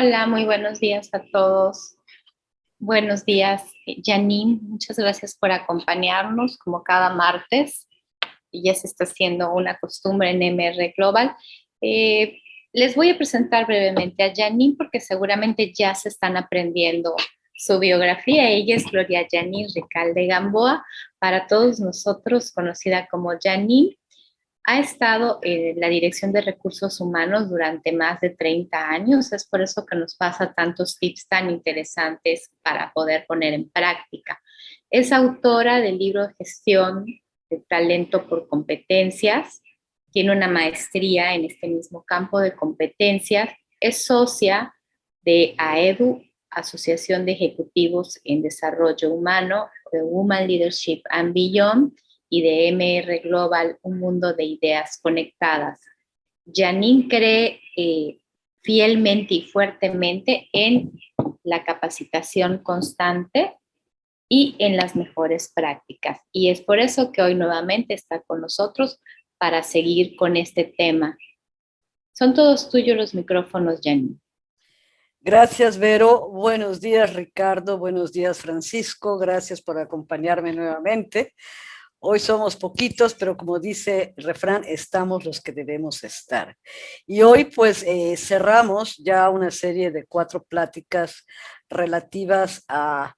Hola, muy buenos días a todos. Buenos días, Janine. Muchas gracias por acompañarnos como cada martes. Y ya se está haciendo una costumbre en MR Global. Eh, Les voy a presentar brevemente a Janine porque seguramente ya se están aprendiendo su biografía. Ella es Gloria Janine Recalde Gamboa, para todos nosotros conocida como Janine. Ha estado en la Dirección de Recursos Humanos durante más de 30 años. Es por eso que nos pasa tantos tips tan interesantes para poder poner en práctica. Es autora del libro de gestión de talento por competencias. Tiene una maestría en este mismo campo de competencias. Es socia de AEDU, Asociación de Ejecutivos en Desarrollo Humano, de Women Leadership and Beyond, y de MR Global, un mundo de ideas conectadas. Janine cree fielmente y fuertemente en la capacitación constante y en las mejores prácticas. Y es por eso que hoy nuevamente está con nosotros para seguir con este tema. Son todos tuyos los micrófonos, Janine. Gracias, Vero. Buenos días, Ricardo. Buenos días, Francisco. Gracias por acompañarme nuevamente. Hoy somos poquitos, pero como dice el refrán, estamos los que debemos estar. Y hoy pues cerramos ya una serie de 4 pláticas relativas a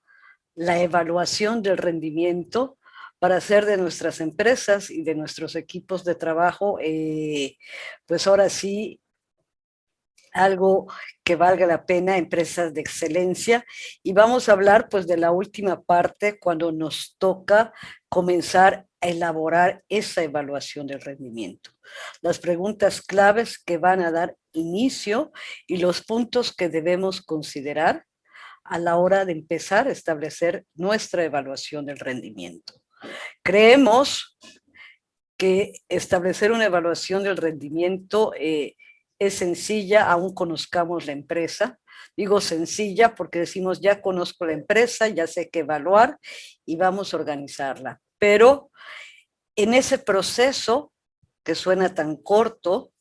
la evaluación del rendimiento para hacer de nuestras empresas y de nuestros equipos de trabajo, pues ahora sí, algo que valga la pena, empresas de excelencia. Y vamos a hablar pues de la última parte cuando nos toca comenzar a elaborar esa evaluación del rendimiento. Las preguntas claves que van a dar inicio y los puntos que debemos considerar a la hora de empezar a establecer nuestra evaluación del rendimiento. Creemos que establecer una evaluación del rendimiento es sencilla, aún conozcamos la empresa. Digo sencilla porque decimos ya conozco la empresa, ya sé qué evaluar y vamos a organizarla. Pero en ese proceso, que suena tan corto,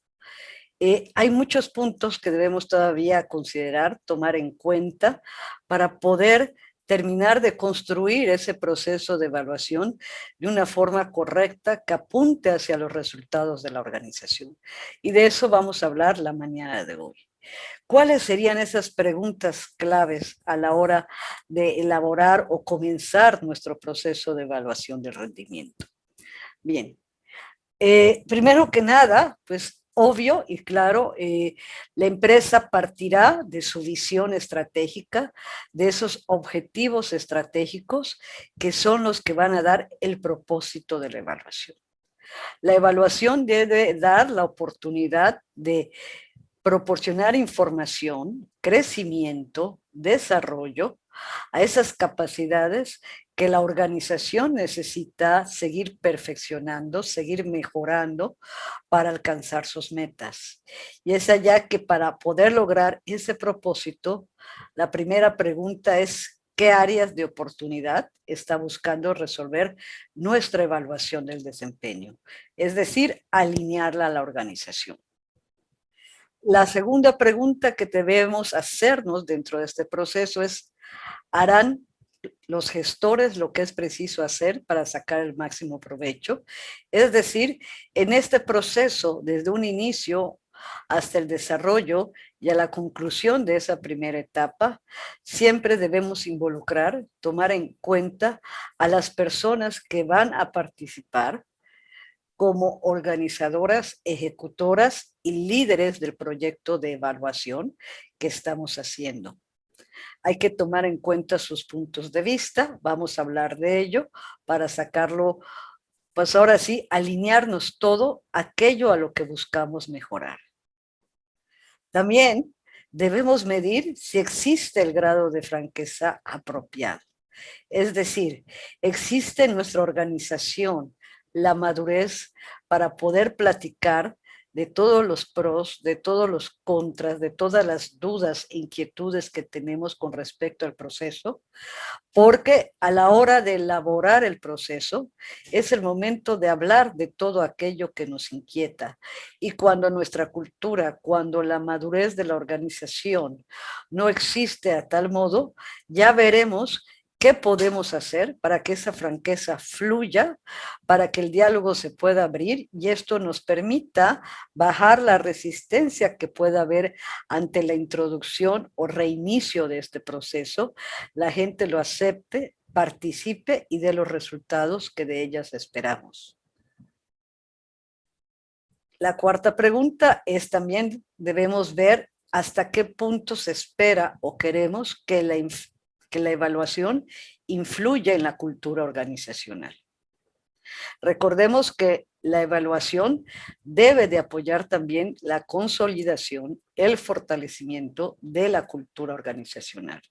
hay muchos puntos que debemos todavía considerar, tomar en cuenta para poder terminar de construir ese proceso de evaluación de una forma correcta que apunte hacia los resultados de la organización. Y de eso vamos a hablar la mañana de hoy. ¿Cuáles serían esas preguntas claves a la hora de elaborar o comenzar nuestro proceso de evaluación del rendimiento? Bien, primero que nada, pues obvio y claro, la empresa partirá de su visión estratégica, de esos objetivos estratégicos que son los que van a dar el propósito de la evaluación. La evaluación debe dar la oportunidad de proporcionar información, crecimiento, desarrollo a esas capacidades que la organización necesita seguir perfeccionando, seguir mejorando para alcanzar sus metas. Y es allá que para poder lograr ese propósito, la primera pregunta es: ¿qué áreas de oportunidad está buscando resolver nuestra evaluación del desempeño? Es decir, alinearla a la organización. La segunda pregunta que debemos hacernos dentro de este proceso es: ¿harán los gestores lo que es preciso hacer para sacar el máximo provecho? Es decir, en este proceso, desde un inicio hasta el desarrollo y a la conclusión de esa primera etapa, siempre debemos involucrar, tomar en cuenta a las personas que van a participar como organizadoras, ejecutoras y líderes del proyecto de evaluación que estamos haciendo. Hay que tomar en cuenta sus puntos de vista, vamos a hablar de ello para sacarlo, pues ahora sí, alinearnos todo aquello a lo que buscamos mejorar. También debemos medir si existe el grado de franqueza apropiado. Es decir, existe en nuestra organización la madurez para poder platicar de todos los pros, de todos los contras, de todas las dudas e inquietudes que tenemos con respecto al proceso, porque a la hora de elaborar el proceso es el momento de hablar de todo aquello que nos inquieta. Y cuando nuestra cultura, cuando la madurez de la organización no existe a tal modo, ya veremos qué podemos hacer para que esa franqueza fluya, para que el diálogo se pueda abrir y esto nos permita bajar la resistencia que pueda haber ante la introducción o reinicio de este proceso. La gente lo acepte, participe y dé los resultados que de ellas esperamos. La cuarta pregunta es también debemos ver hasta qué punto se espera o queremos que la evaluación influya en la cultura organizacional. Recordemos que la evaluación debe de apoyar también la consolidación, el fortalecimiento de la cultura organizacional,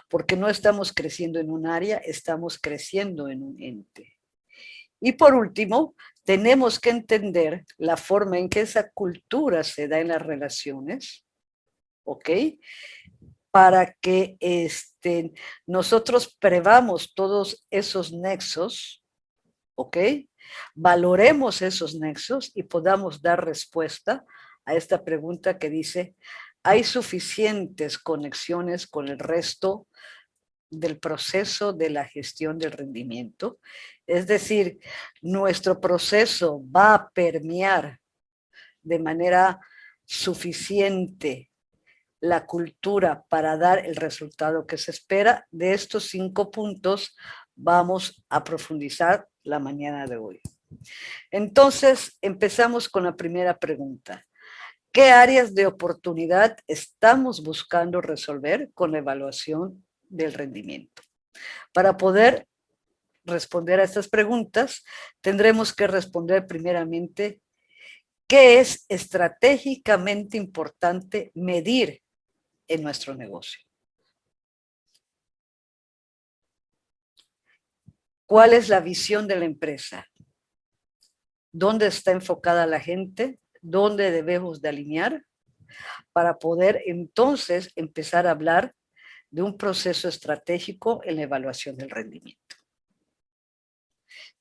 porque no estamos creciendo en un área, estamos creciendo en un ente. Y por último, tenemos que entender la forma en que esa cultura se da en las relaciones, ¿ok? Para que nosotros prevamos todos esos nexos, ¿ok? Valoremos esos nexos y podamos dar respuesta a esta pregunta que dice, ¿hay suficientes conexiones con el resto del proceso de la gestión del rendimiento? Es decir, nuestro proceso va a permear de manera suficiente la cultura para dar el resultado que se espera. De estos 5 puntos vamos a profundizar la mañana de hoy. Entonces, empezamos con la primera pregunta. ¿Qué áreas de oportunidad estamos buscando resolver con la evaluación del rendimiento? Para poder responder a estas preguntas, tendremos que responder primeramente qué es estratégicamente importante medir en nuestro negocio. ¿Cuál es la visión de la empresa? ¿Dónde está enfocada la gente? ¿Dónde debemos de alinear? Para poder entonces empezar a hablar de un proceso estratégico en la evaluación del rendimiento.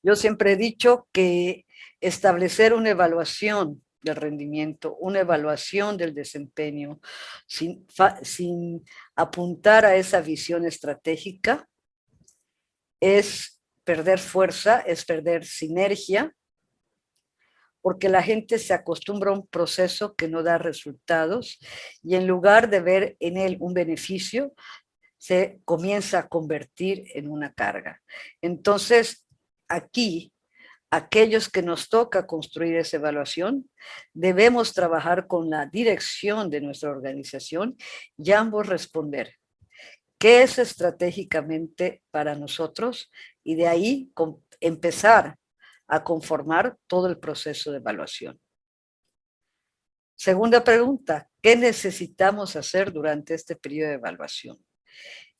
Yo siempre he dicho que establecer una evaluación del rendimiento, una evaluación del desempeño, sin apuntar a esa visión estratégica, es perder fuerza, es perder sinergia, porque la gente se acostumbra a un proceso que no da resultados y en lugar de ver en él un beneficio, se comienza a convertir en una carga. Entonces, aquí, aquellos que nos toca construir esa evaluación, debemos trabajar con la dirección de nuestra organización y ambos responder qué es estratégicamente para nosotros y de ahí empezar a conformar todo el proceso de evaluación. Segunda pregunta, ¿qué necesitamos hacer durante este periodo de evaluación?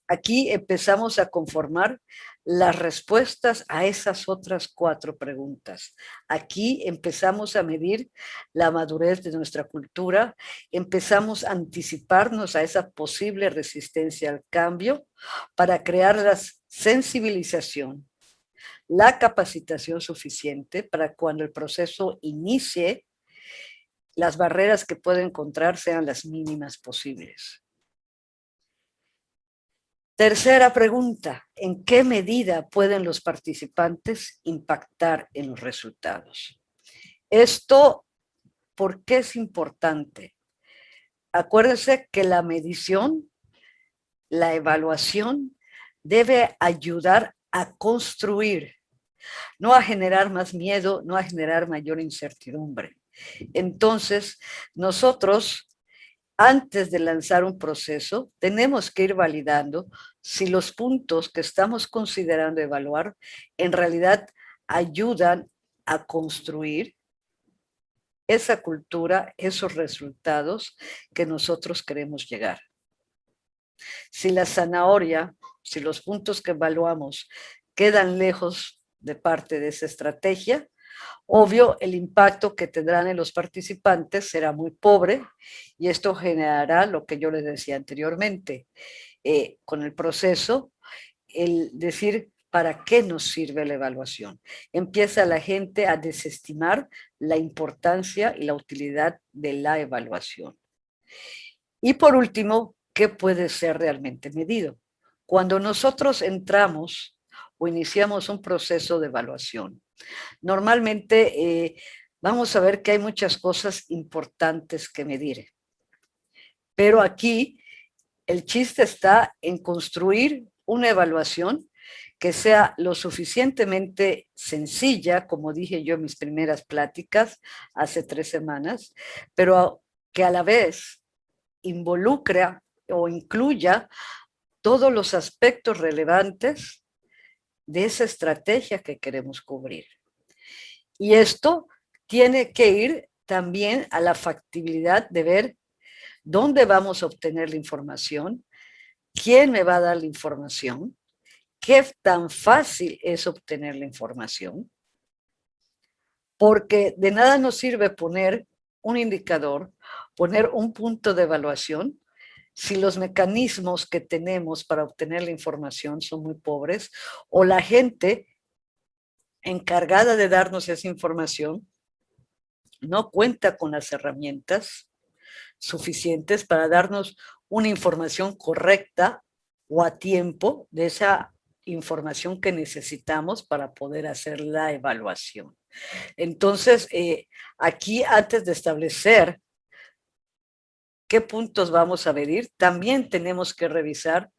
Aquí empezamos a conformar las respuestas a esas otras 4 preguntas. Aquí empezamos a medir la madurez de nuestra cultura, empezamos a anticiparnos a esa posible resistencia al cambio para crear la sensibilización, la capacitación suficiente para cuando el proceso inicie, las barreras que puede encontrar sean las mínimas posibles. Tercera pregunta, ¿en qué medida pueden los participantes impactar en los resultados? Esto, ¿por qué es importante? Acuérdense que la medición, la evaluación, debe ayudar a construir, no a generar más miedo, no a generar mayor incertidumbre. Entonces, nosotros, antes de lanzar un proceso, tenemos que ir validando si los puntos que estamos considerando evaluar en realidad ayudan a construir esa cultura, esos resultados que nosotros queremos llegar. Si la zanahoria, si los puntos que evaluamos quedan lejos de parte de esa estrategia, Obvio, el impacto que tendrán en los participantes será muy pobre y esto generará lo que yo les decía anteriormente, con el proceso, el decir para qué nos sirve la evaluación. Empieza la gente a desestimar la importancia y la utilidad de la evaluación. Y por último, ¿qué puede ser realmente medido? Cuando nosotros entramos o iniciamos un proceso de evaluación, normalmente vamos a ver que hay muchas cosas importantes que medir. Pero aquí el chiste está en construir una evaluación que sea lo suficientemente sencilla, como dije yo en mis primeras pláticas hace 3 semanas, pero que a la vez involucre o incluya todos los aspectos relevantes de esa estrategia que queremos cubrir. Y esto tiene que ir también a la factibilidad de ver dónde vamos a obtener la información, quién me va a dar la información, qué tan fácil es obtener la información, porque de nada nos sirve poner un indicador, poner un punto de evaluación, si los mecanismos que tenemos para obtener la información son muy pobres o la gente encargada de darnos esa información no cuenta con las herramientas suficientes para darnos una información correcta o a tiempo de esa información que necesitamos para poder hacer la evaluación. Entonces, aquí antes de establecer qué puntos vamos a medir, también tenemos que revisar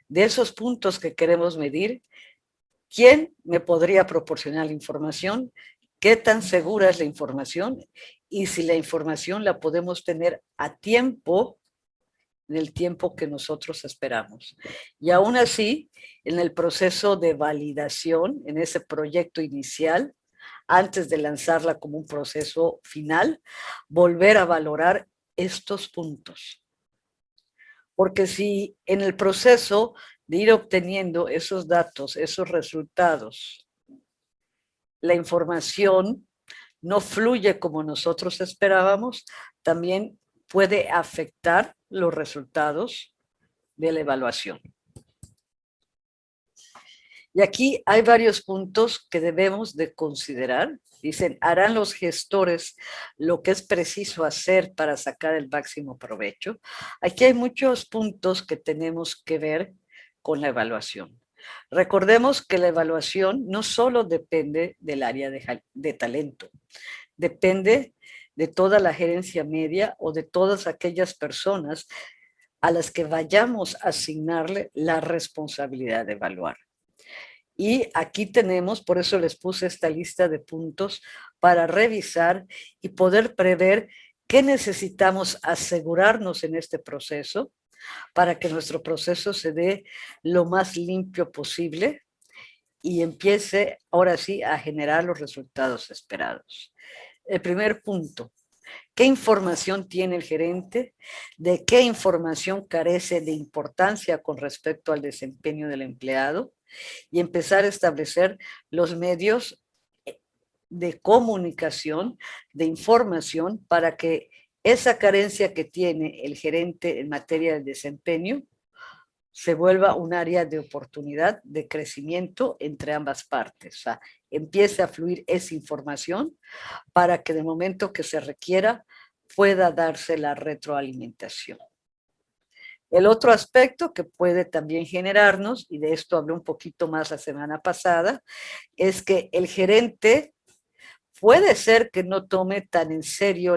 de esos puntos que queremos medir, quién me podría proporcionar la información, qué tan segura es la información y si la información la podemos tener a tiempo, en el tiempo que nosotros esperamos. Y aún así, en el proceso de validación, en ese proyecto inicial, antes de lanzarla como un proceso final, volver a valorar estos puntos. Porque si en el proceso de ir obteniendo esos datos, esos resultados, la información no fluye como nosotros esperábamos, también puede afectar los resultados de la evaluación. Y aquí hay varios puntos que debemos de considerar. Dicen, ¿harán los gestores lo que es preciso hacer para sacar el máximo provecho? Aquí hay muchos puntos que tenemos que ver con la evaluación. Recordemos que la evaluación no solo depende del área de talento, depende de toda la gerencia media o de todas aquellas personas a las que vayamos a asignarle la responsabilidad de evaluar. Y aquí tenemos, por eso les puse esta lista de puntos para revisar y poder prever qué necesitamos asegurarnos en este proceso para que nuestro proceso se dé lo más limpio posible y empiece ahora sí a generar los resultados esperados. El primer punto, ¿qué información tiene el gerente? ¿De qué información carece de importancia con respecto al desempeño del empleado? Y empezar a establecer los medios de comunicación, de información, para que esa carencia que tiene el gerente en materia de desempeño se vuelva un área de oportunidad, de crecimiento entre ambas partes. O sea, empiece a fluir esa información para que de momento que se requiera pueda darse la retroalimentación. El otro aspecto que puede también generarnos, y de esto hablé un poquito más la semana pasada, es que el gerente puede ser que no tome tan en serio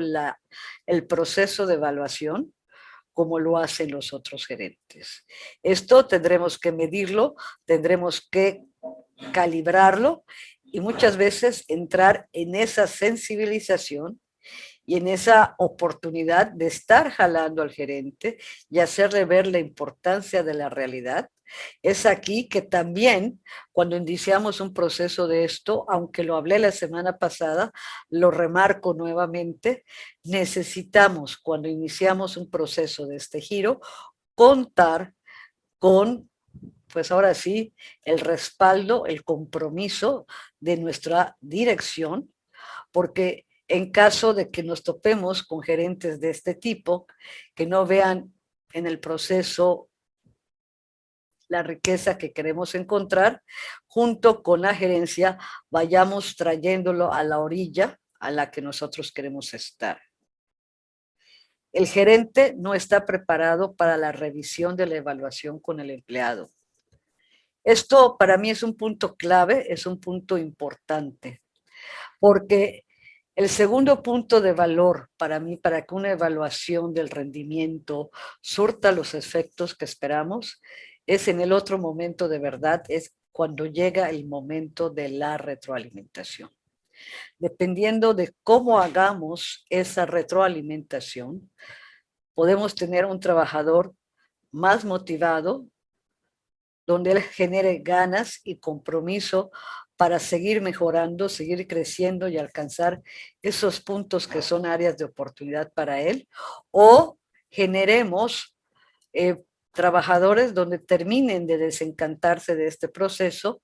el proceso de evaluación como lo hacen los otros gerentes. Esto tendremos que medirlo, tendremos que calibrarlo y muchas veces entrar en esa sensibilización y en esa oportunidad de estar jalando al gerente y hacerle ver la importancia de la realidad. Es aquí que también, cuando iniciamos un proceso de esto, aunque lo hablé la semana pasada, lo remarco nuevamente, necesitamos, cuando iniciamos un proceso de este giro, contar con, pues ahora sí, el respaldo, el compromiso de nuestra dirección, porque en caso de que nos topemos con gerentes de este tipo, que no vean en el proceso la riqueza que queremos encontrar, junto con la gerencia, vayamos trayéndolo a la orilla a la que nosotros queremos estar. El gerente no está preparado para la revisión de la evaluación con el empleado. Esto para mí es un punto clave, es un punto importante, porque el segundo punto de valor para mí, para que una evaluación del rendimiento surta los efectos que esperamos, es en el otro momento de verdad, es cuando llega el momento de la retroalimentación. Dependiendo de cómo hagamos esa retroalimentación, podemos tener un trabajador más motivado, donde él genere ganas y compromiso para seguir mejorando, seguir creciendo y alcanzar esos puntos que son áreas de oportunidad para él, o generemos trabajadores donde terminen de desencantarse de este proceso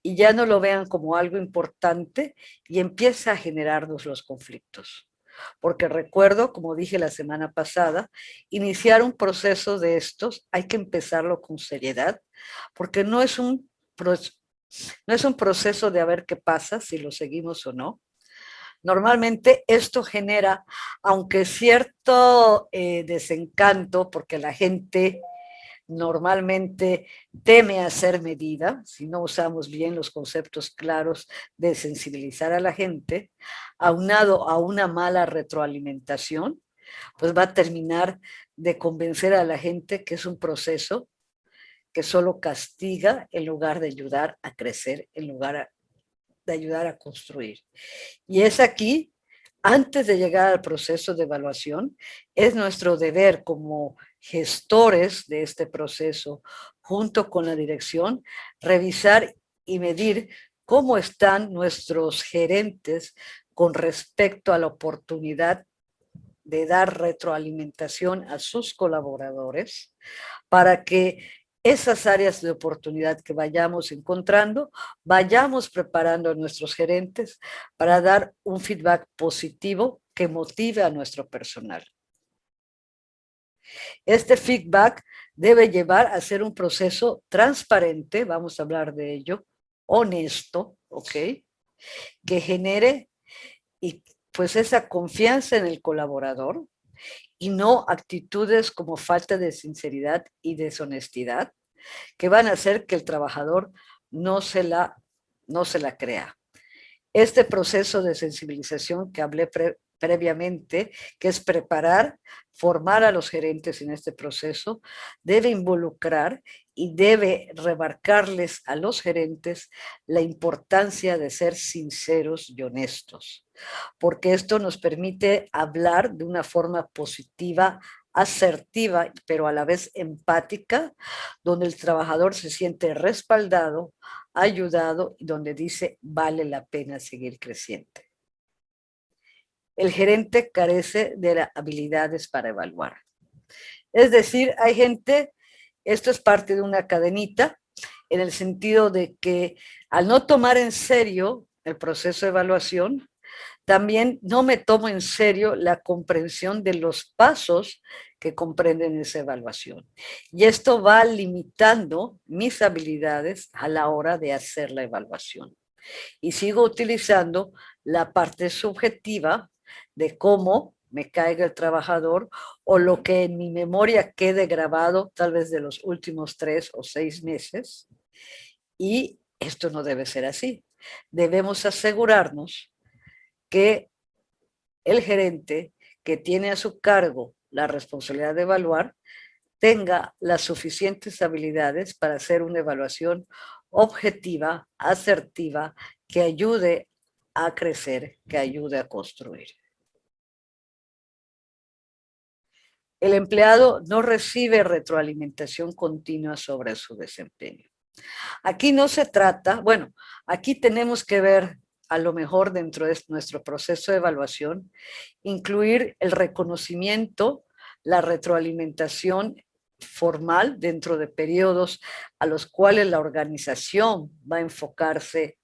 y ya no lo vean como algo importante y empieza a generarnos los conflictos. Porque recuerdo, como dije la semana pasada, iniciar un proceso de estos hay que empezarlo con seriedad, porque no es un proceso de a ver qué pasa, si lo seguimos o no. Normalmente esto genera, aunque cierto desencanto, porque la gente normalmente teme hacer medida, si no usamos bien los conceptos claros de sensibilizar a la gente, aunado a una mala retroalimentación, pues va a terminar de convencer a la gente que es un proceso que solo castiga en lugar de ayudar a crecer, en lugar de ayudar a construir. Y es aquí, antes de llegar al proceso de evaluación, es nuestro deber como gestores de este proceso, junto con la dirección, revisar y medir cómo están nuestros gerentes con respecto a la oportunidad de dar retroalimentación a sus colaboradores para que esas áreas de oportunidad que vayamos encontrando, vayamos preparando a nuestros gerentes para dar un feedback positivo que motive a nuestro personal. Este feedback debe llevar a ser un proceso transparente, vamos a hablar de ello, honesto, ¿ok? Que genere y pues esa confianza en el colaborador y no actitudes como falta de sinceridad y deshonestidad que van a hacer que el trabajador no se la crea. Este proceso de sensibilización que hablé previamente, que es preparar, formar a los gerentes en este proceso, debe involucrar y debe remarcarles a los gerentes la importancia de ser sinceros y honestos, porque esto nos permite hablar de una forma positiva, asertiva, pero a la vez empática, donde el trabajador se siente respaldado, ayudado y donde dice vale la pena seguir creciendo. El gerente carece de las habilidades para evaluar. Es decir, hay gente, esto es parte de una cadenita, en el sentido de que al no tomar en serio el proceso de evaluación, también no me tomo en serio la comprensión de los pasos que comprenden esa evaluación. Y esto va limitando mis habilidades a la hora de hacer la evaluación. Y sigo utilizando la parte subjetiva de cómo me caiga el trabajador o lo que en mi memoria quede grabado tal vez de los últimos 3 o 6 meses. Y esto no debe ser así. Debemos asegurarnos que el gerente que tiene a su cargo la responsabilidad de evaluar tenga las suficientes habilidades para hacer una evaluación objetiva, asertiva, que ayude a crecer, que ayude a construir. El empleado no recibe retroalimentación continua sobre su desempeño. Aquí no se trata, bueno, aquí tenemos que ver a lo mejor dentro de nuestro proceso de evaluación, incluir el reconocimiento, la retroalimentación formal dentro de periodos a los cuales la organización va a enfocarse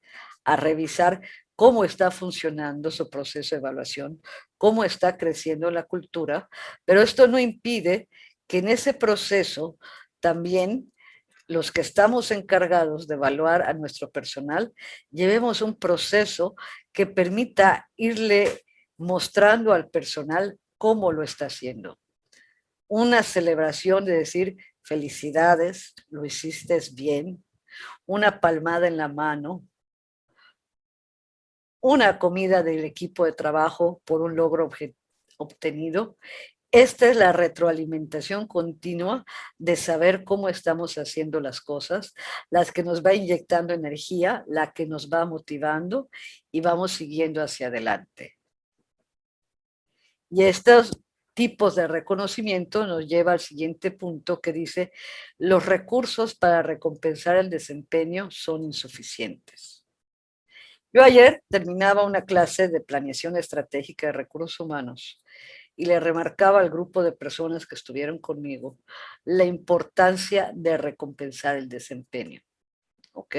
a revisar cómo está funcionando su proceso de evaluación, cómo está creciendo la cultura, pero esto no impide que en ese proceso también los que estamos encargados de evaluar a nuestro personal llevemos un proceso que permita irle mostrando al personal cómo lo está haciendo. Una celebración de decir felicidades, lo hiciste bien, una palmada en la mano, una comida del equipo de trabajo por un logro obtenido. Esta es la retroalimentación continua de saber cómo estamos haciendo las cosas, las que nos va inyectando energía, la que nos va motivando y vamos siguiendo hacia adelante. Y estos tipos de reconocimiento nos lleva al siguiente punto que dice, los recursos para recompensar el desempeño son insuficientes. Yo ayer terminaba una clase de planeación estratégica de recursos humanos y le remarcaba al grupo de personas que estuvieron conmigo la importancia de recompensar el desempeño. ¿Ok?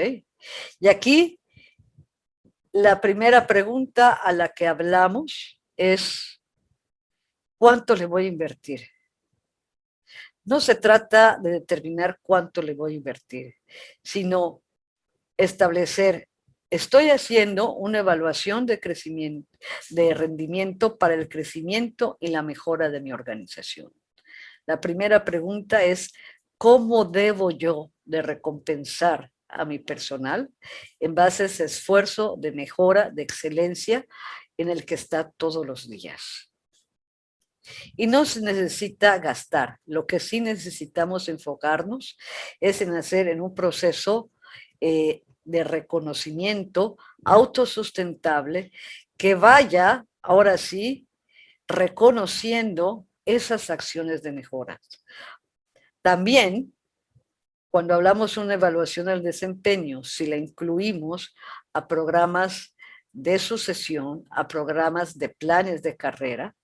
Y aquí la primera pregunta a la que hablamos es, ¿cuánto le voy a invertir? No se trata de determinar cuánto le voy a invertir, sino establecer, estoy haciendo una evaluación de crecimiento, de rendimiento para el crecimiento y la mejora de mi organización. La primera pregunta es, ¿cómo debo yo de recompensar a mi personal en base a ese esfuerzo de mejora, de excelencia en el que está todos los días? Y no se necesita gastar. Lo que sí necesitamos enfocarnos es en hacer en un proceso de reconocimiento autosustentable que vaya, ahora sí, reconociendo esas acciones de mejora. También, cuando hablamos de una evaluación del desempeño, si la incluimos a programas de sucesión, a programas de planes de carrera,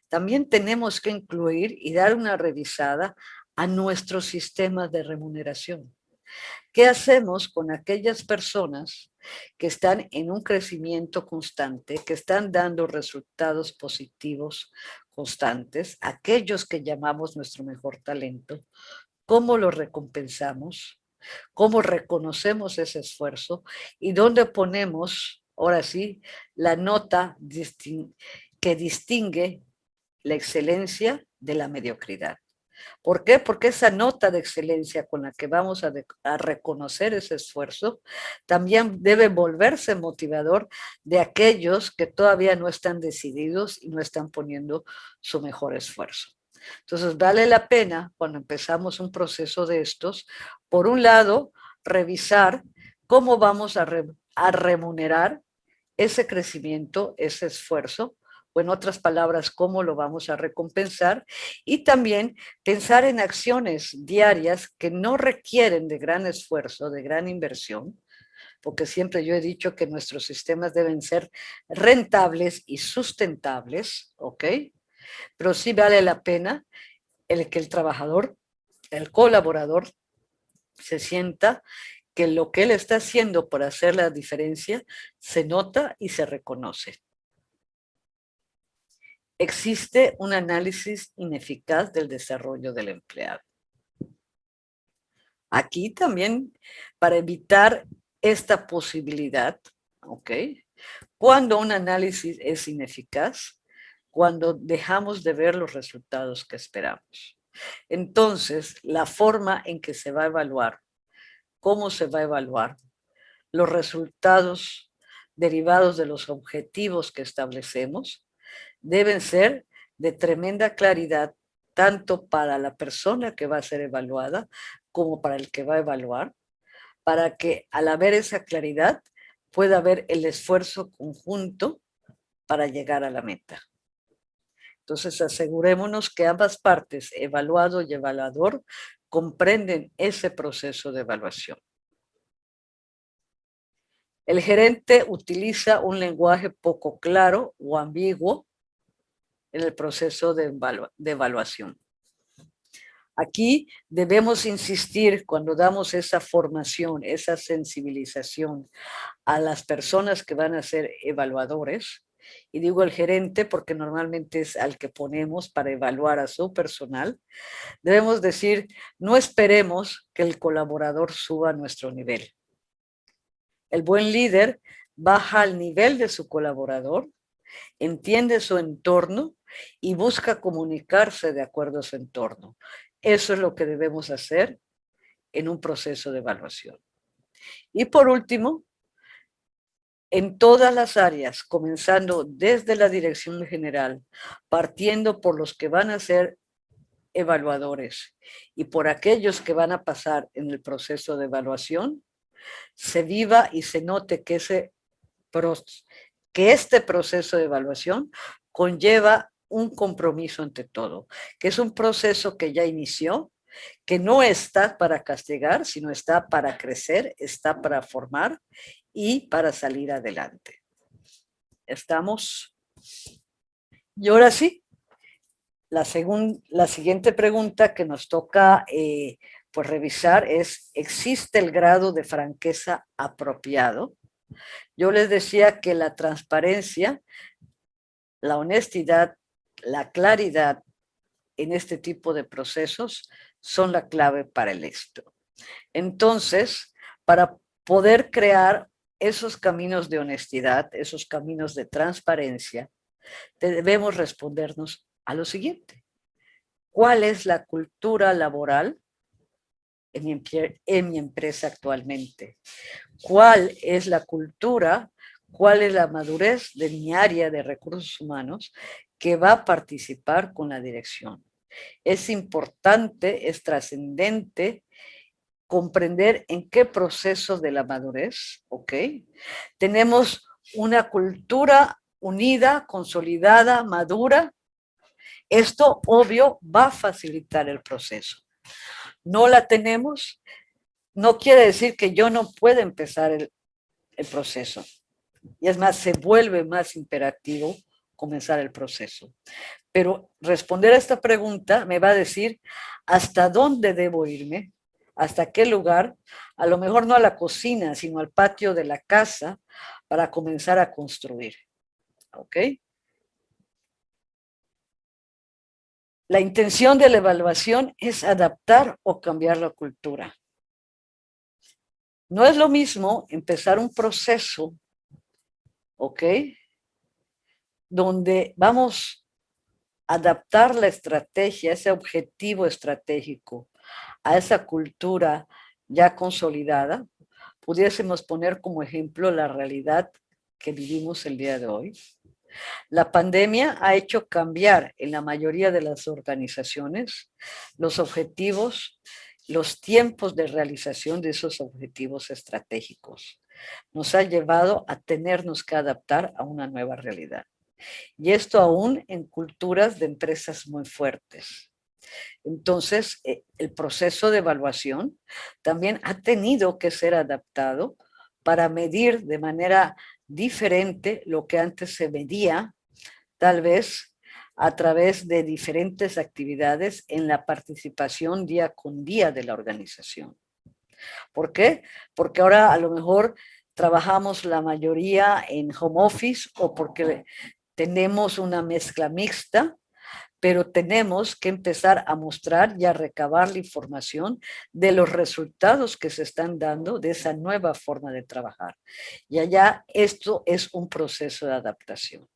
también tenemos que incluir y dar una revisada a nuestros sistemas de remuneración. ¿Qué hacemos con aquellas personas que están en un crecimiento constante, que están dando resultados positivos constantes, aquellos que llamamos nuestro mejor talento? ¿Cómo lo recompensamos? ¿Cómo reconocemos ese esfuerzo? ¿Y dónde ponemos, ahora sí, la nota que distingue la excelencia de la mediocridad? ¿Por qué? Porque esa nota de excelencia con la que vamos a reconocer ese esfuerzo también debe volverse motivador de aquellos que todavía no están decididos y no están poniendo su mejor esfuerzo. Entonces, vale la pena cuando empezamos un proceso de estos, por un lado, revisar cómo vamos a remunerar ese crecimiento, ese esfuerzo, o en otras palabras, cómo lo vamos a recompensar, y también pensar en acciones diarias que no requieren de gran esfuerzo, de gran inversión, porque siempre yo he dicho que nuestros sistemas deben ser rentables y sustentables, ¿ok? Pero sí vale la pena que el trabajador, el colaborador, se sienta que lo que él está haciendo por hacer la diferencia se nota y se reconoce. Existe un análisis ineficaz del desarrollo del empleado. Aquí también, para evitar esta posibilidad, ¿ok? Cuando un análisis es ineficaz, cuando dejamos de ver los resultados que esperamos. Entonces, la forma en que se va a evaluar, cómo se va a evaluar, los resultados derivados de los objetivos que establecemos, deben ser de tremenda claridad, tanto para la persona que va a ser evaluada como para el que va a evaluar, para que al haber esa claridad pueda haber el esfuerzo conjunto para llegar a la meta. Entonces, asegurémonos que ambas partes, evaluado y evaluador, comprenden ese proceso de evaluación. El gerente utiliza un lenguaje poco claro o ambiguo en el proceso de evaluación. Aquí debemos insistir cuando damos esa formación, esa sensibilización a las personas que van a ser evaluadores, y digo el gerente porque normalmente es al que ponemos para evaluar a su personal, debemos decir, no esperemos que el colaborador suba a nuestro nivel. El buen líder baja al nivel de su colaborador, entiende su entorno y busca comunicarse de acuerdo a su entorno. Eso es lo que debemos hacer en un proceso de evaluación. Y por último, en todas las áreas, comenzando desde la dirección general, partiendo por los que van a ser evaluadores y por aquellos que van a pasar en el proceso de evaluación, se viva y se note que este proceso de evaluación conlleva un compromiso ante todo, que es un proceso que ya inició, que no está para castigar, sino está para crecer, está para formar y para salir adelante. ¿Estamos? Y ahora sí, la siguiente pregunta que nos toca pues revisar es, ¿existe el grado de franqueza apropiado? Yo les decía que la transparencia, la honestidad, la claridad en este tipo de procesos son la clave para el éxito. Entonces, para poder crear esos caminos de honestidad, esos caminos de transparencia, debemos respondernos a lo siguiente. ¿Cuál es la cultura laboral en mi empresa actualmente? ¿Cuál es la cultura, cuál es la madurez de mi área de recursos humanos que va a participar con la dirección? Es importante, es trascendente comprender en qué proceso de la madurez, ¿ok? Tenemos una cultura unida, consolidada, madura. Esto, obvio, va a facilitar el proceso. No la tenemos, no quiere decir que yo no pueda empezar el proceso. Y es más, se vuelve más imperativo comenzar el proceso. Pero responder a esta pregunta me va a decir hasta dónde debo irme, hasta qué lugar, a lo mejor no a la cocina, sino al patio de la casa para comenzar a construir. ¿Ok? La intención de la evaluación es adaptar o cambiar la cultura. No es lo mismo empezar un proceso, ¿ok? Donde vamos a adaptar la estrategia, ese objetivo estratégico, a esa cultura ya consolidada. Pudiésemos poner como ejemplo la realidad que vivimos el día de hoy. La pandemia ha hecho cambiar en la mayoría de las organizaciones los objetivos, los tiempos de realización de esos objetivos estratégicos. Nos ha llevado a tenernos que adaptar a una nueva realidad. Y esto aún en culturas de empresas muy fuertes. Entonces, el proceso de evaluación también ha tenido que ser adaptado para medir de manera diferente lo que antes se medía, tal vez a través de diferentes actividades en la participación día con día de la organización. ¿Por qué? Porque ahora a lo mejor trabajamos la mayoría en home office o porque tenemos una mezcla mixta, pero tenemos que empezar a mostrar y a recabar la información de los resultados que se están dando de esa nueva forma de trabajar. Y allá esto es un proceso de adaptación.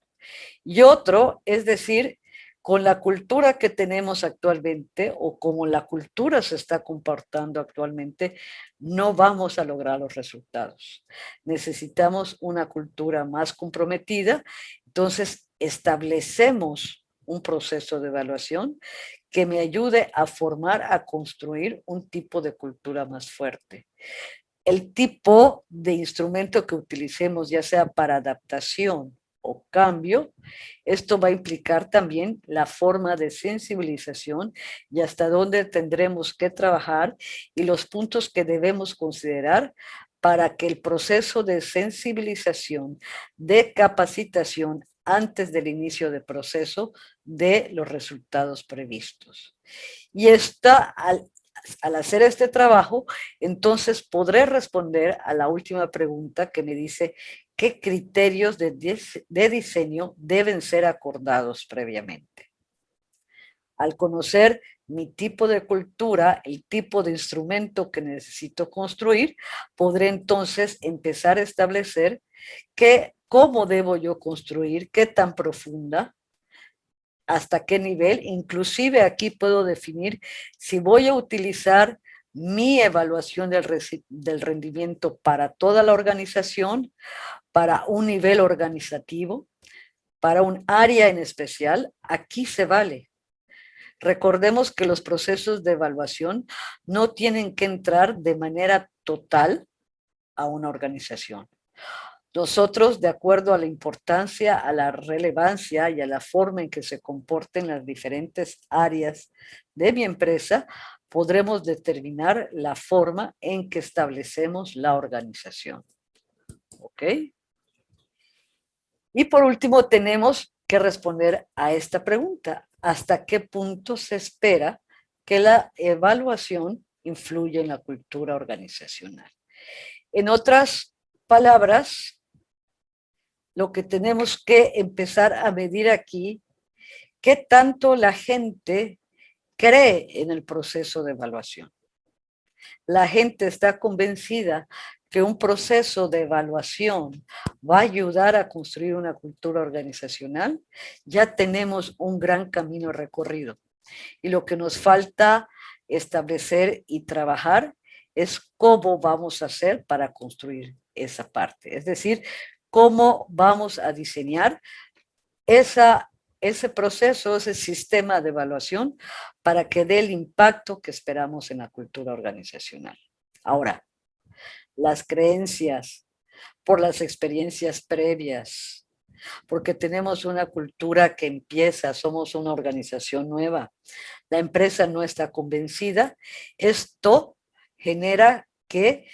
Y otro, es decir, con la cultura que tenemos actualmente o como la cultura se está comportando actualmente, no vamos a lograr los resultados. Necesitamos una cultura más comprometida, entonces establecemos un proceso de evaluación que me ayude a formar, a construir un tipo de cultura más fuerte. El tipo de instrumento que utilicemos, ya sea para adaptación o cambio, esto va a implicar también la forma de sensibilización y hasta dónde tendremos que trabajar y los puntos que debemos considerar para que el proceso de sensibilización, de capacitación, antes del inicio del proceso de los resultados previstos. Y al hacer este trabajo, entonces podré responder a la última pregunta que me dice qué criterios de diseño deben ser acordados previamente. Al conocer mi tipo de cultura, el tipo de instrumento que necesito construir, podré entonces empezar a establecer cómo debo yo construir, qué tan profunda, hasta qué nivel. Inclusive aquí puedo definir si voy a utilizar mi evaluación del rendimiento para toda la organización, para un nivel organizativo, para un área en especial. Aquí se vale. Recordemos que los procesos de evaluación no tienen que entrar de manera total a una organización. Nosotros, de acuerdo a la importancia, a la relevancia y a la forma en que se comporten las diferentes áreas de mi empresa, podremos determinar la forma en que establecemos la organización. ¿Ok? Y por último, tenemos que responder a esta pregunta. ¿Hasta qué punto se espera que la evaluación influya en la cultura organizacional? En otras palabras, lo que tenemos que empezar a medir aquí, qué tanto la gente cree en el proceso de evaluación. La gente está convencida que un proceso de evaluación va a ayudar a construir una cultura organizacional. Ya tenemos un gran camino recorrido. Y lo que nos falta establecer y trabajar es cómo vamos a hacer para construir esa parte. Es decir, cómo vamos a diseñar ese proceso, ese sistema de evaluación para que dé el impacto que esperamos en la cultura organizacional. Ahora, las creencias por las experiencias previas, porque tenemos una cultura que empieza, somos una organización nueva, la empresa no está convencida, esto genera que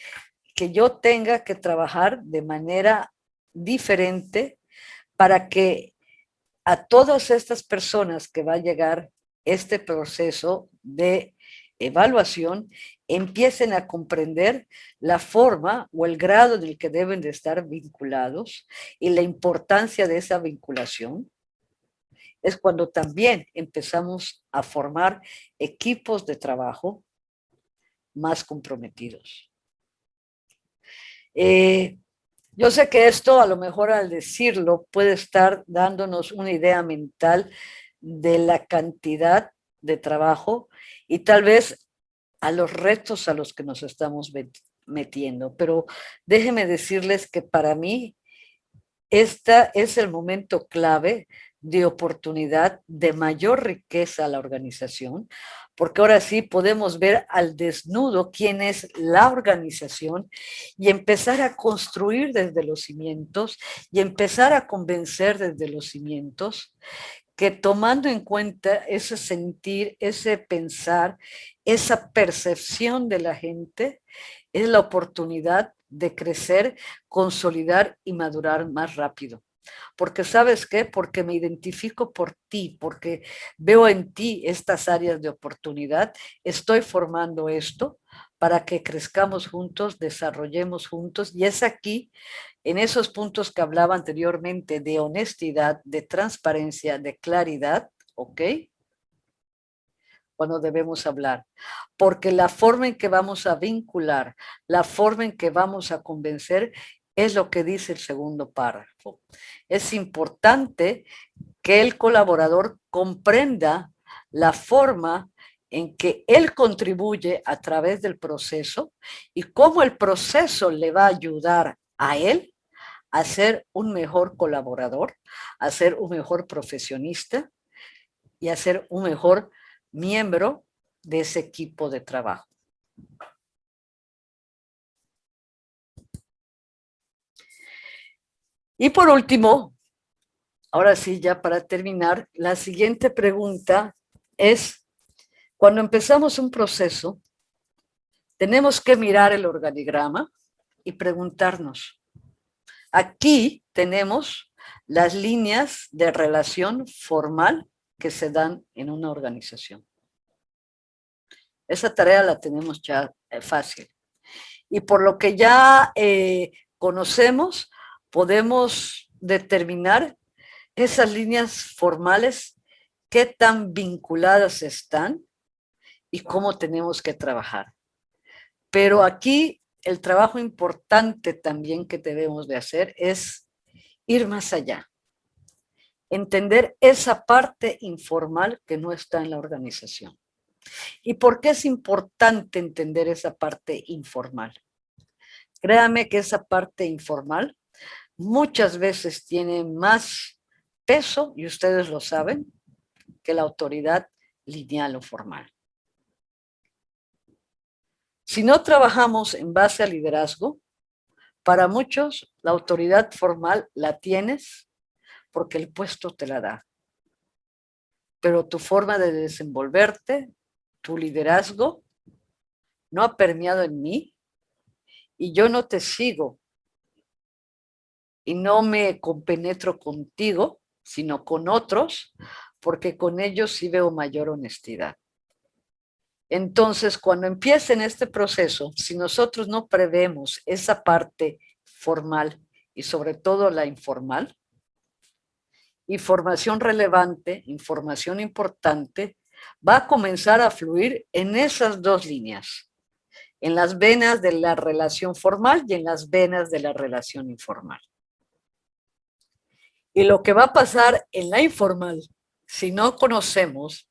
yo tenga que trabajar de manera diferente para que a todas estas personas que va a llegar este proceso de evaluación empiecen a comprender la forma o el grado en el que deben de estar vinculados y la importancia de esa vinculación. Es cuando también empezamos a formar equipos de trabajo más comprometidos. Yo sé que esto, a lo mejor al decirlo, puede estar dándonos una idea mental de la cantidad de trabajo y tal vez a los retos a los que nos estamos metiendo. Pero déjenme decirles que para mí este es el momento clave de oportunidad, de mayor riqueza a la organización, porque ahora sí podemos ver al desnudo quién es la organización y empezar a construir desde los cimientos y empezar a convencer desde los cimientos que tomando en cuenta ese sentir, ese pensar, esa percepción de la gente, es la oportunidad de crecer, consolidar y madurar más rápido. Porque ¿sabes qué? Porque me identifico por ti, porque veo en ti estas áreas de oportunidad, estoy formando esto para que crezcamos juntos, desarrollemos juntos, y es aquí, en esos puntos que hablaba anteriormente de honestidad, de transparencia, de claridad, ¿ok? Cuando debemos hablar, porque la forma en que vamos a vincular, la forma en que vamos a convencer, es lo que dice el segundo párrafo. Es importante que el colaborador comprenda la forma en que él contribuye a través del proceso y cómo el proceso le va a ayudar a él a ser un mejor colaborador, a ser un mejor profesionista y a ser un mejor miembro de ese equipo de trabajo. Y por último, ahora sí, ya para terminar, la siguiente pregunta es, cuando empezamos un proceso, tenemos que mirar el organigrama y preguntarnos, aquí tenemos las líneas de relación formal que se dan en una organización. Esa tarea la tenemos ya fácil. Y por lo que ya conocemos, podemos determinar esas líneas formales, qué tan vinculadas están y cómo tenemos que trabajar. Pero aquí el trabajo importante también que debemos de hacer es ir más allá. Entender esa parte informal que no está en la organización. ¿Y por qué es importante entender esa parte informal? Créame que esa parte informal muchas veces tiene más peso, y ustedes lo saben, que la autoridad lineal o formal. Si no trabajamos en base al liderazgo, para muchos la autoridad formal la tienes porque el puesto te la da. Pero tu forma de desenvolverte, tu liderazgo, no ha permeado en mí y yo no te sigo y no me compenetro contigo, sino con otros, porque con ellos sí veo mayor honestidad. Entonces, cuando empiecen este proceso, si nosotros no prevemos esa parte formal y sobre todo la informal, información relevante, información importante, va a comenzar a fluir en esas dos líneas, en las venas de la relación formal y en las venas de la relación informal. Y lo que va a pasar en la informal, si no conocemos,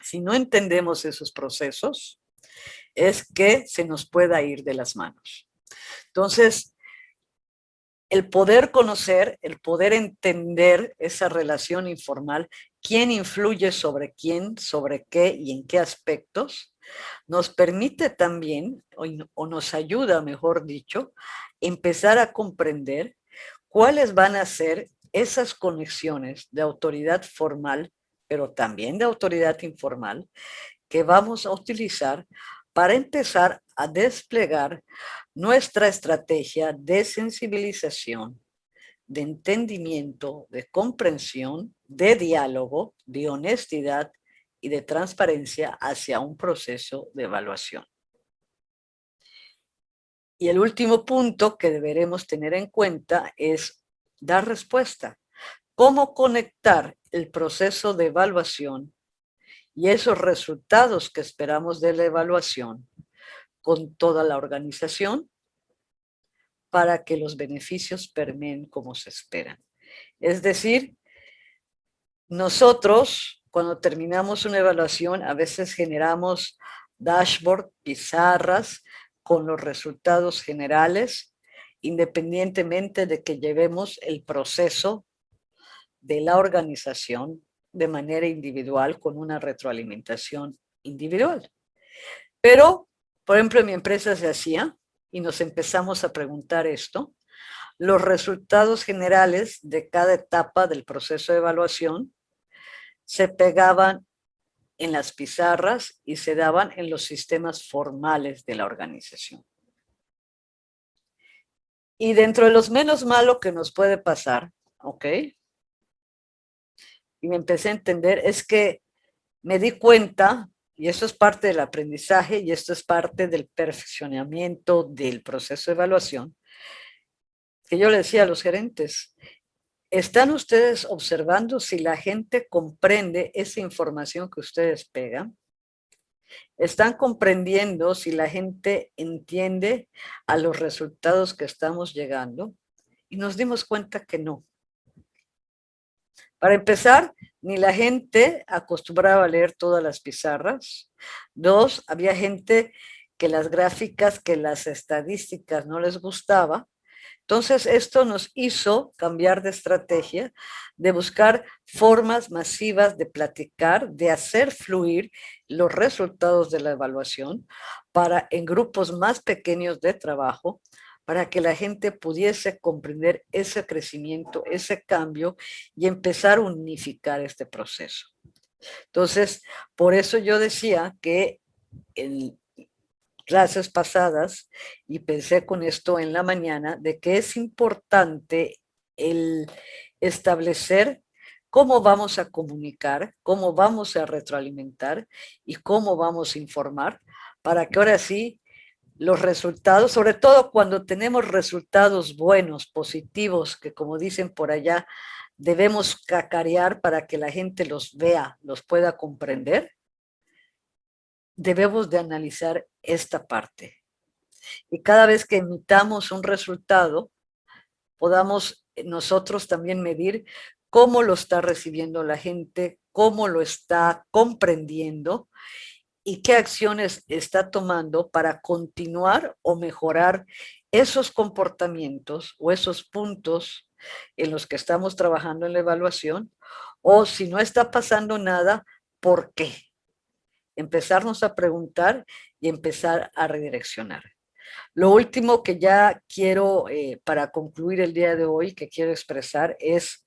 si no entendemos esos procesos, es que se nos pueda ir de las manos. Entonces, el poder conocer, el poder entender esa relación informal, quién influye sobre quién, sobre qué y en qué aspectos, nos permite también, o nos ayuda, mejor dicho, empezar a comprender cuáles van a ser esas conexiones de autoridad formal, pero también de autoridad informal, que vamos a utilizar para empezar a desplegar nuestra estrategia de sensibilización, de entendimiento, de comprensión, de diálogo, de honestidad y de transparencia hacia un proceso de evaluación. Y el último punto que deberemos tener en cuenta es dar respuesta. ¿Cómo conectar el proceso de evaluación y esos resultados que esperamos de la evaluación con toda la organización para que los beneficios permeen como se esperan? Es decir, nosotros cuando terminamos una evaluación a veces generamos dashboard, pizarras con los resultados generales, independientemente de que llevemos el proceso de la organización de manera individual con una retroalimentación individual. Pero, por ejemplo, en mi empresa se hacía y nos empezamos a preguntar esto, los resultados generales de cada etapa del proceso de evaluación se pegaban en las pizarras y se daban en los sistemas formales de la organización. Y dentro de los menos malo que nos puede pasar, ¿ok? Y me empecé a entender, es que me di cuenta, y eso es parte del aprendizaje y esto es parte del perfeccionamiento del proceso de evaluación, que yo le decía a los gerentes, ¿están ustedes observando si la gente comprende esa información que ustedes pegan? ¿Están comprendiendo si la gente entiende a los resultados que estamos llegando? Y nos dimos cuenta que no. Para empezar, ni la gente acostumbraba a leer todas las pizarras. Dos, había gente que las gráficas, que las estadísticas no les gustaba. Entonces, esto nos hizo cambiar de estrategia, de buscar formas masivas de platicar, de hacer fluir los resultados de la evaluación para en grupos más pequeños de trabajo, para que la gente pudiese comprender ese crecimiento, ese cambio y empezar a unificar este proceso. Entonces, por eso yo decía que en clases pasadas, y pensé con esto en la mañana, de que es importante el establecer cómo vamos a comunicar, cómo vamos a retroalimentar y cómo vamos a informar para que ahora sí los resultados, sobre todo cuando tenemos resultados buenos, positivos, que como dicen por allá, debemos cacarear para que la gente los vea, los pueda comprender, debemos de analizar esta parte. Y cada vez que emitamos un resultado, podamos nosotros también medir cómo lo está recibiendo la gente, cómo lo está comprendiendo y qué acciones está tomando para continuar o mejorar esos comportamientos o esos puntos en los que estamos trabajando en la evaluación, o si no está pasando nada, ¿por qué? Empezarnos a preguntar y empezar a redireccionar. Lo último que ya quiero, para concluir el día de hoy, que quiero expresar es,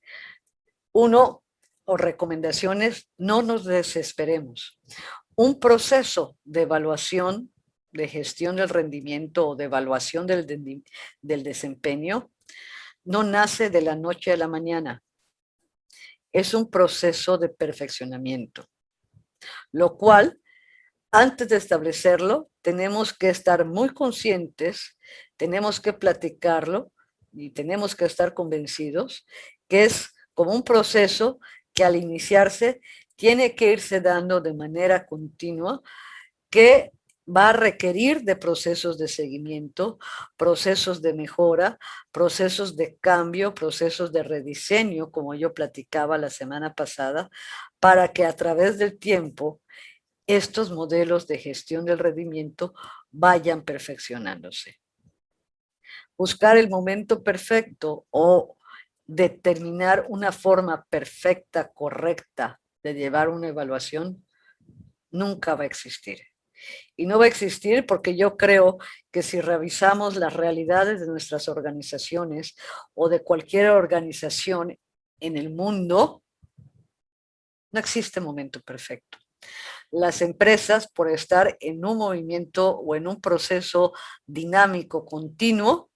uno, o recomendaciones, no nos desesperemos. Un proceso de evaluación, de gestión del rendimiento o de evaluación del desempeño, no nace de la noche a la mañana. Es un proceso de perfeccionamiento, lo cual, antes de establecerlo, tenemos que estar muy conscientes, tenemos que platicarlo y tenemos que estar convencidos que es como un proceso que al iniciarse tiene que irse dando de manera continua, que va a requerir de procesos de seguimiento, procesos de mejora, procesos de cambio, procesos de rediseño, como yo platicaba la semana pasada, para que a través del tiempo estos modelos de gestión del rendimiento vayan perfeccionándose. Buscar el momento perfecto o determinar una forma perfecta, correcta de llevar una evaluación nunca va a existir. Y no va a existir porque yo creo que si revisamos las realidades de nuestras organizaciones o de cualquier organización en el mundo, no existe momento perfecto. Las empresas, por estar en un movimiento o en un proceso dinámico continuo,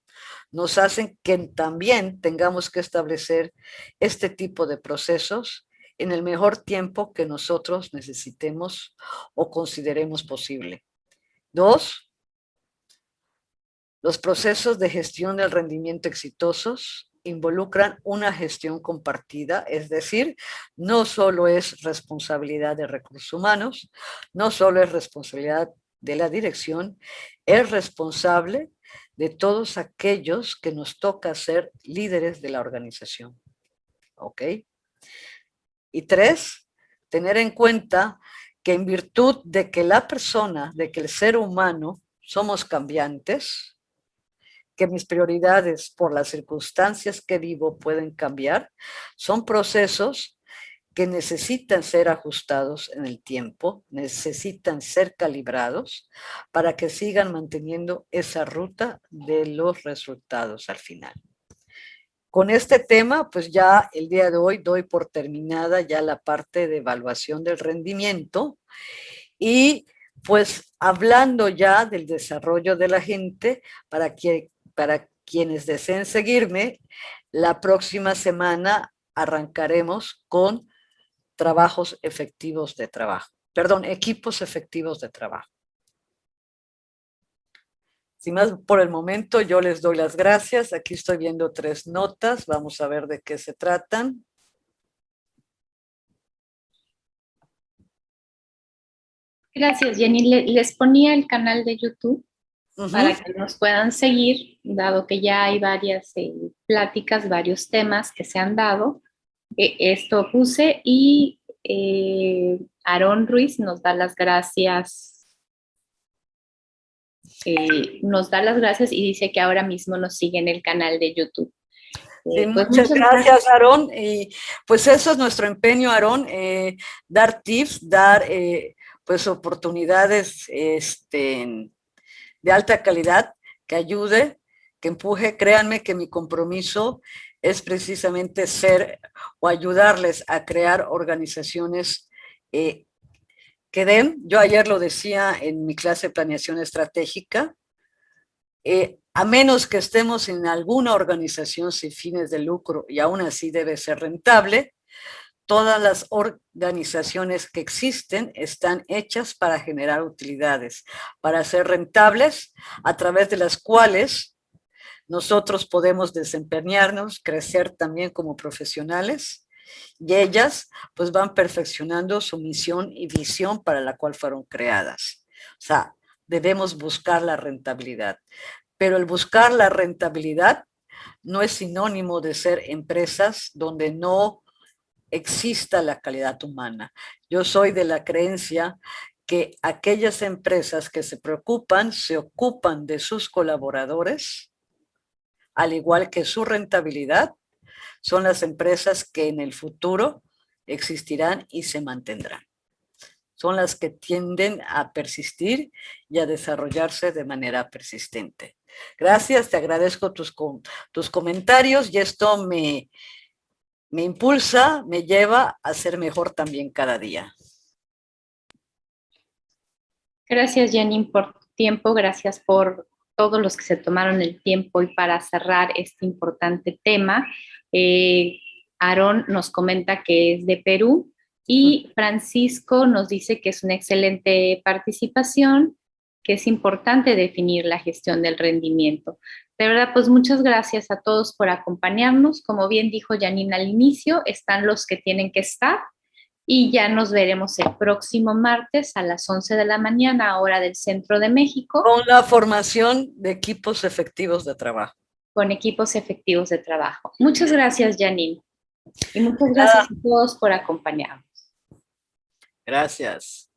nos hacen que también tengamos que establecer este tipo de procesos en el mejor tiempo que nosotros necesitemos o consideremos posible. Dos, los procesos de gestión del rendimiento exitosos involucran una gestión compartida, es decir, no solo es responsabilidad de recursos humanos, no solo es responsabilidad de la dirección, es responsable de todos aquellos que nos toca ser líderes de la organización. ¿Ok? Y tres, tener en cuenta que en virtud de que la persona, de que el ser humano somos cambiantes, que mis prioridades por las circunstancias que vivo pueden cambiar, son procesos que necesitan ser ajustados en el tiempo, necesitan ser calibrados para que sigan manteniendo esa ruta de los resultados al final. Con este tema, pues ya el día de hoy doy por terminada ya la parte de evaluación del rendimiento y pues hablando ya del desarrollo de la gente, para quienes deseen seguirme, la próxima semana arrancaremos con trabajos efectivos de trabajo. Perdón, equipos efectivos de trabajo. Sin más por el momento, yo les doy las gracias. Aquí estoy viendo 3 notas. Vamos a ver de qué se tratan. Gracias, Jenny. Les ponía el canal de YouTube para que nos puedan seguir, dado que ya hay varias pláticas, varios temas que se han dado. Esto puse y Aarón Ruiz nos da las gracias. Nos da las gracias y dice que ahora mismo nos sigue en el canal de YouTube. Sí, pues muchas gracias, Aarón. Y pues eso es nuestro empeño, Aarón, dar tips, dar pues oportunidades de alta calidad que ayude, que empuje. Créanme que mi compromiso es precisamente ser o ayudarles a crear organizaciones que den. Yo ayer lo decía en mi clase de planeación estratégica, a menos que estemos en alguna organización sin fines de lucro y aún así debe ser rentable, todas las organizaciones que existen están hechas para generar utilidades, para ser rentables, a través de las cuales nosotros podemos desempeñarnos, crecer también como profesionales, y ellas pues van perfeccionando su misión y visión para la cual fueron creadas. O sea, debemos buscar la rentabilidad, pero el buscar la rentabilidad no es sinónimo de ser empresas donde no exista la calidad humana. Yo soy de la creencia que aquellas empresas que se ocupan de sus colaboradores, al igual que su rentabilidad, son las empresas que en el futuro existirán y se mantendrán. Son las que tienden a persistir y a desarrollarse de manera persistente. Gracias, te agradezco tus comentarios y esto me impulsa, me lleva a ser mejor también cada día. Gracias, Janine, por tu tiempo. Gracias por todos los que se tomaron el tiempo y para cerrar este importante tema. Aarón nos comenta que es de Perú y Francisco nos dice que es una excelente participación, que es importante definir la gestión del rendimiento. De verdad, pues muchas gracias a todos por acompañarnos. Como bien dijo Janine al inicio, están los que tienen que estar y ya nos veremos el próximo martes a las 11 de la mañana, hora del Centro de México. Con la formación de equipos efectivos de trabajo. Con equipos efectivos de trabajo. Muchas gracias, Janine. Y muchas gracias a todos por acompañarnos. Gracias.